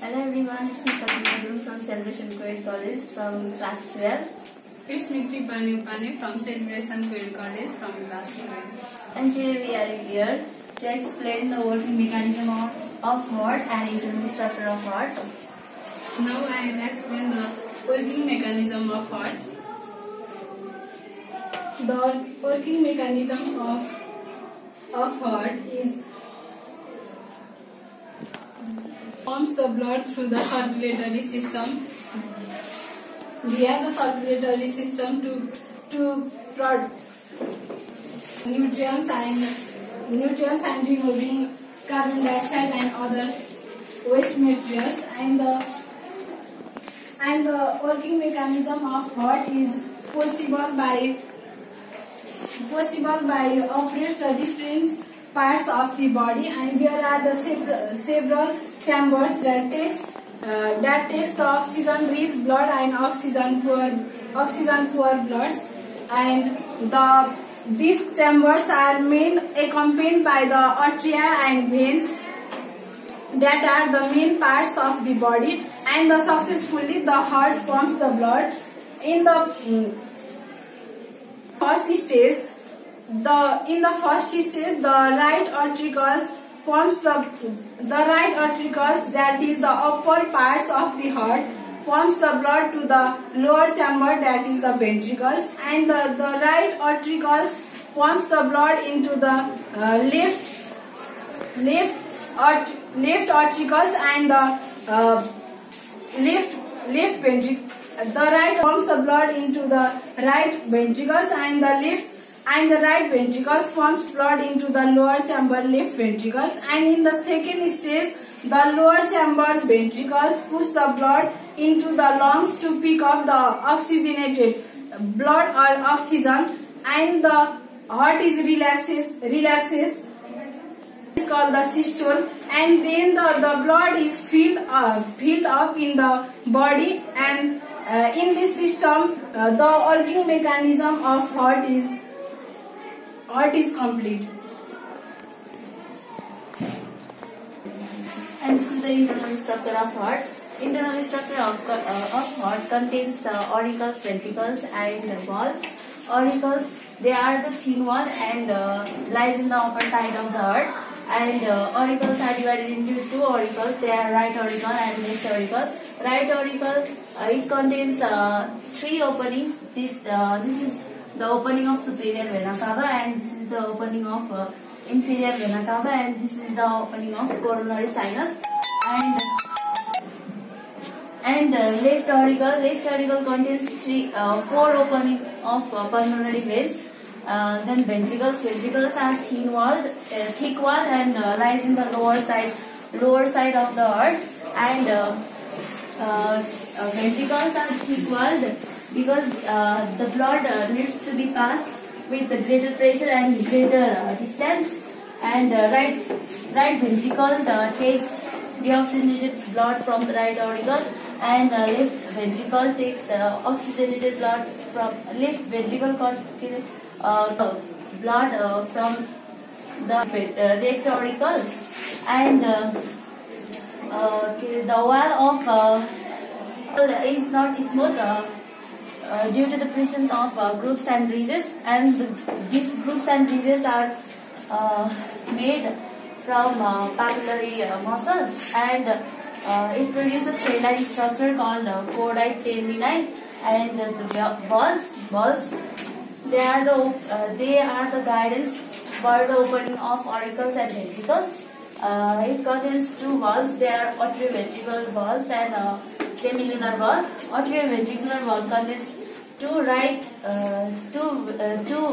Hello everyone, it's me Fatima from Celebration Co-ed College from class 12. It's Nikri Upane from Celebration Co-ed College from class 12. And today we are here to explain the working mechanism of heart and internal structure of heart. Now I will explain the working mechanism of heart. The working mechanism of heart is pumps the blood through the circulatory system. We have the circulatory system to produce nutrients and removing carbon dioxide and other waste materials, and the working mechanism of heart is possible by operates the different parts of the body, and there are the several chambers that takes the oxygen rich blood and oxygen poor bloods, and these chambers are main accompanied by the arteria and veins that are the main parts of the body, and successfully the heart pumps the blood. In the first stage, the right ventricles pumps the right ventricles, that is the upper parts of the heart, pumps the blood to the lower chamber, that is the ventricles, and the right ventricles pumps the blood into the left ventricles and the left ventricle. The right pumps the blood into the right ventricles, and the right ventricles pumps blood into the lower chamber left ventricles, and in the second stage the lower chamber ventricles push the blood into the lungs to pick up the oxygenated blood or oxygen, and the heart is relaxes. It's called the systole, and then the blood is filled up in the body, and in this system the working mechanism of heart is complete. And this is the internal structure of heart. Internal structure of heart contains auricles, ventricles and valves. Auricles, they are the thin one and lies in the upper side of the heart. And auricles are divided into two auricles. They are right auricle and left auricle. Right auricle, it contains three openings. This is the opening of superior vena cava, and this is the opening of inferior vena cava, and this is the opening of coronary sinus. And left auricle contains four opening of pulmonary veins. Then ventricles are thick wall and lies in the lower side of the heart, and ventricles are thick walled because the blood needs to be passed with greater pressure and greater distance, and right ventricle takes deoxygenated blood from the right auricle, and left ventricle takes oxygenated blood from left ventricle blood from the left auricle, and the wall of is not smooth due to the presence of grooves and ridges, and these grooves and ridges are made from papillary muscles, and it produces a thread-like structure called chordate tendini, and the valves they are the guidance for the opening of auricles and ventricles. It contains two valves. They are atrioventricular valves and semilunar valve. Atrioventricular valve contains two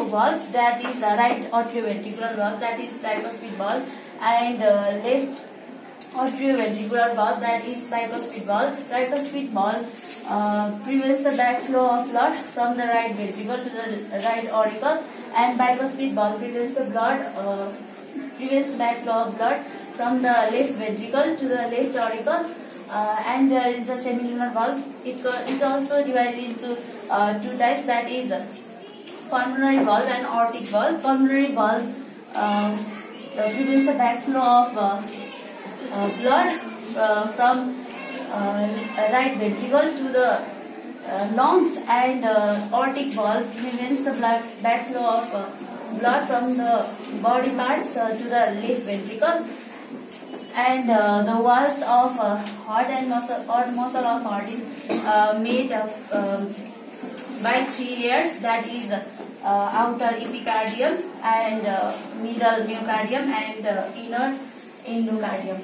valves, that is the right atrioventricular valve, that is tricuspid valve, and left atrioventricular valve, that is bicuspid valve. Tricuspid valve prevents the backflow of blood from the right ventricle to the right auricle, and bicuspid valve prevents the backflow of blood from the left ventricle to the left auricle. And there is the semilunar valve. It's also divided into two types, that is pulmonary valve and aortic valve. Pulmonary valve prevents the backflow of blood from right ventricle to the lungs, and aortic valve prevents the backflow of blood from the body parts to the left ventricle. And the walls of heart and muscle of heart is made of by 3 layers, that is outer epicardium, and middle myocardium, and inner endocardium.